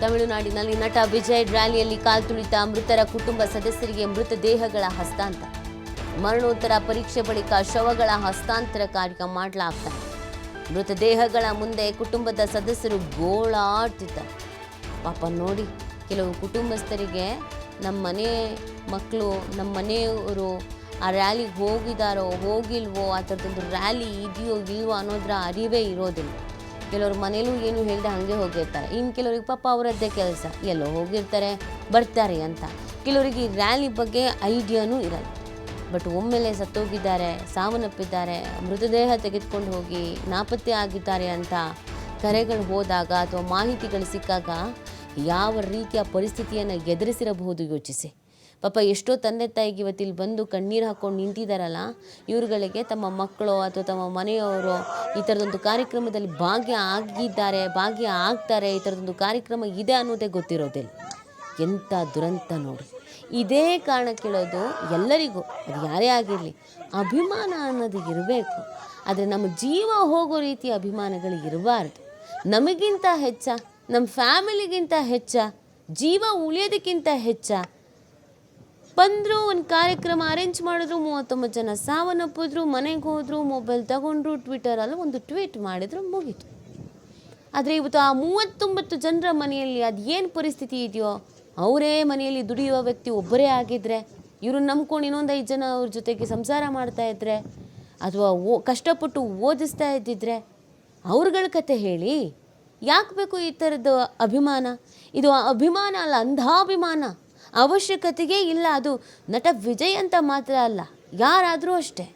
ತಮಿಳುನಾಡಿನಲ್ಲಿ ನಟ ವಿಜಯ್ ರ್ಯಾಲಿಯಲ್ಲಿ ಕಾಲ್ತುಳಿತ ಮೃತರ ಕುಟುಂಬ ಸದಸ್ಯರಿಗೆ ಮೃತದೇಹಗಳ ಹಸ್ತಾಂತರ. ಮರಣೋತ್ತರ ಪರೀಕ್ಷೆ ಬಳಿಕ ಶವಗಳ ಹಸ್ತಾಂತರ ಕಾರ್ಯ ಮಾಡಲಾಗ್ತದೆ. ಮೃತದೇಹಗಳ ಮುಂದೆ ಕುಟುಂಬದ ಸದಸ್ಯರು ಗೋಳಾಡ್ತಿದ್ದಾರೆ. ಪಾಪ ನೋಡಿ, ಕೆಲವು ಕುಟುಂಬಸ್ಥರಿಗೆ ನಮ್ಮ ಮನೆ ಮಕ್ಕಳು, ನಮ್ಮ ಮನೆಯವರು ಆ ರ್ಯಾಲಿಗೆ ಹೋಗಿದಾರೋ ಹೋಗಿಲ್ವೋ, ಆ ಥರದೊಂದು ರ್ಯಾಲಿ ಇದೆಯೋ ಇಲ್ವೋ ಅನ್ನೋದ್ರ ಅರಿವೇ ಇರೋದಿಲ್ಲ. ಕೆಲವ್ರ ಮನೇಲೂ ಏನು ಹೇಳಿದೆ ಹಾಗೆ ಹೋಗಿರ್ತಾರೆ. ಇನ್ನು ಕೆಲವ್ರಿಗೆ ಪಾಪ ಅವರದ್ದೇ ಕೆಲಸ, ಎಲ್ಲೋ ಹೋಗಿರ್ತಾರೆ ಬರ್ತಾರೆ ಅಂತ. ಕೆಲವರಿಗೆ ಈ ರ್ಯಾಲಿ ಬಗ್ಗೆ ಐಡಿಯಾನೂ ಇರಲ್ಲ. ಬಟ್ ಒಮ್ಮೆಲೆ ಸತ್ತೋಗಿದ್ದಾರೆ, ಸಾವನ್ನಪ್ಪಿದ್ದಾರೆ, ಮೃತದೇಹ ತೆಗೆದುಕೊಂಡು ಹೋಗಿ ನಾಪತ್ತೆ ಆಗಿದ್ದಾರೆ ಅಂತ ಕರೆಗಳು ಹೋದಾಗ ಅಥವಾ ಮಾಹಿತಿಗಳು ಸಿಕ್ಕಾಗ ಯಾವ ರೀತಿಯ ಪರಿಸ್ಥಿತಿಯನ್ನು ಎದುರಿಸಿರಬಹುದು ಯೋಚಿಸಿ. ಪಾಪ ಎಷ್ಟೋ ತಂದೆ ತಾಯಿಗೆ ಇವತ್ತಿಲ್ಲಿ ಬಂದು ಕಣ್ಣೀರು ಹಾಕ್ಕೊಂಡು ನಿಂತಿದ್ದಾರಲ್ಲ, ಇವ್ರುಗಳಿಗೆ ತಮ್ಮ ಮಕ್ಕಳು ಅಥವಾ ತಮ್ಮ ಮನೆಯವರು ಈ ಥರದೊಂದು ಕಾರ್ಯಕ್ರಮದಲ್ಲಿ ಭಾಗ್ಯ ಆಗ್ತಾರೆ, ಈ ಥರದೊಂದು ಕಾರ್ಯಕ್ರಮ ಇದೆ ಅನ್ನೋದೇ ಗೊತ್ತಿರೋದಿಲ್ಲ. ಎಂಥ ದುರಂತ ನೋಡಿ. ಇದೇ ಕಾರಣ ಕೇಳೋದು ಎಲ್ಲರಿಗೂ, ಅದು ಯಾರೇ ಆಗಿರಲಿ, ಅಭಿಮಾನ ಅನ್ನೋದು ಇರಬೇಕು. ಆದರೆ ನಮ್ಮ ಜೀವ ಹೋಗೋ ರೀತಿಯ ಅಭಿಮಾನಗಳು ಇರಬಾರ್ದು. ನಮಗಿಂತ ಹೆಚ್ಚ, ನಮ್ಮ ಫ್ಯಾಮಿಲಿಗಿಂತ ಹೆಚ್ಚ, ಜೀವ ಉಳಿಯೋದಕ್ಕಿಂತ ಹೆಚ್ಚ ಬಂದರು. ಒಂದು ಕಾರ್ಯಕ್ರಮ ಅರೇಂಜ್ ಮಾಡಿದ್ರು, 39 ಜನ ಸಾವನ್ನಪ್ಪಿದ್ರು, ಮನೆಗೆ ಹೋದರು, ಮೊಬೈಲ್ ತಗೊಂಡ್ರು, ಟ್ವಿಟರಲ್ಲಿ ಒಂದು ಟ್ವೀಟ್ ಮಾಡಿದ್ರು, ಮುಗೀತು. ಆದರೆ ಇವತ್ತು ಆ 39 ಜನರ ಮನೆಯಲ್ಲಿ ಅದು ಏನು ಪರಿಸ್ಥಿತಿ ಇದೆಯೋ, ಅವರೇ ಮನೆಯಲ್ಲಿ ದುಡಿಯುವ ವ್ಯಕ್ತಿ ಒಬ್ಬರೇ ಆಗಿದ್ದರೆ, ಇವ್ರನ್ನ ನಂಬ್ಕೊಂಡು ಇನ್ನೊಂದು 5 ಜನ ಅವ್ರ ಜೊತೆಗೆ ಸಂಸಾರ ಮಾಡ್ತಾಯಿದ್ರೆ, ಅಥವಾ ಕಷ್ಟಪಟ್ಟು ಓದಿಸ್ತಾ ಇದ್ದಿದ್ರೆ ಅವ್ರಗಳ ಕತೆ ಹೇಳಿ. ಯಾಕೆ ಬೇಕು ಈ ಥರದ್ದು ಅಭಿಮಾನ? ಇದು ಅಭಿಮಾನ ಅಲ್ಲ, ಅಂಧಾಭಿಮಾನ. ಅವಶ್ಯಕತೆಗೆ ಇಲ್ಲ. ಅದು ನಟ ವಿಜಯ್ ಅಂತ ಮಾತ್ರ ಅಲ್ಲ, ಯಾರಾದರೂ ಅಷ್ಟೇ.